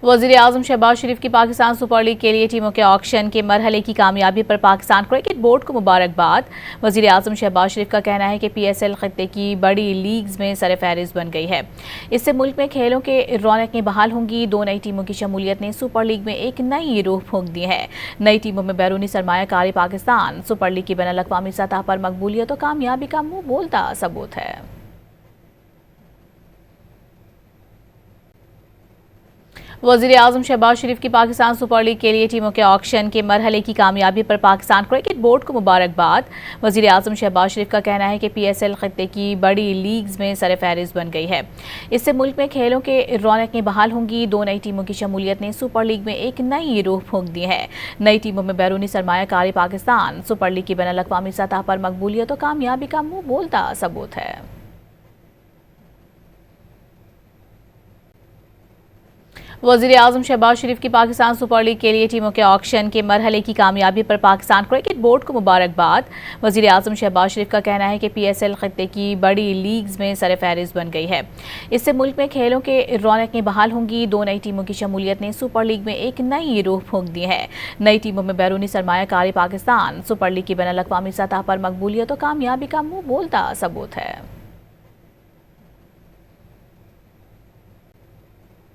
वज़ीर-ए-आज़म शहबाज शरीफ की Pakistan super league के लिए टीमों के ऑक्शन के मरहले की कामयाबी पर पाकिस्तान क्रिकेट बोर्ड को मुबारकबाद। वज़ीर-ए-आज़म शहबाज शरीफ का कहना है कि PSL खित्ते की बड़ी लीग्स में सरफहरिस्त बन गई है। इससे मुल्क में खेलों के रौनकें बहाल होंगी। 2 नई टीमों की शमूलियत ने सुपर लीग में एक नई रूह फूंक दी है। नई टीमों में बैरूनी सरमायाकारी पाकिस्तान सुपर लीग की बैनुल-अक़वामी सतह पर मकबूलियत और कामयाबी का मुंह बोलता सबूत है। वज़ीर-ए-आज़म शहबाज शरीफ की पाकिस्तान सुपर लीग के लिए टीमों के ऑक्शन के मरहले की कामयाबी पर पाकिस्तान क्रिकेट बोर्ड को मुबारकबाद। वज़ीर-ए-आज़म शहबाज शरीफ का कहना है कि PSL खित्ते की बड़ी लीग्स में सरफहरिस्त बन गई है। इससे मुल्क में खेलों के रौनकें बहाल होंगी। 2 नई टीमों की शमूलियत ने सुपर लीग में एक नई रूह फूंक दी है। नई टीमों में बैरूनी सरमायाकारी पाकिस्तान सुपर लीग की बैनुल-अक़वामी सतह पर मकबूलियत और कामयाबी का मुंह बोलता सबूत है। वज़ीर-ए-आज़म शहबाज शरीफ की पाकिस्तान सुपर लीग के लिए टीमों के ऑक्शन के मरहले की कामयाबी पर पाकिस्तान क्रिकेट बोर्ड को मुबारकबाद। वज़ीर-ए-आज़म शहबाज शरीफ का कहना है कि PSL खित्ते की बड़ी लीग्स में सरफहरिस्त बन गई है। इससे मुल्क में खेलों के रौनकें बहाल होंगी। 2 नई टीमों की शमूलियत ने सुपर लीग में एक नई रूह फूंक दी है। नई टीमों में बैरूनी सरमायाकारी पाकिस्तान सुपर लीग की बैनुल-अक़वामी सतह पर मकबूलियत और कामयाबी का मुंह बोलता सबूत है।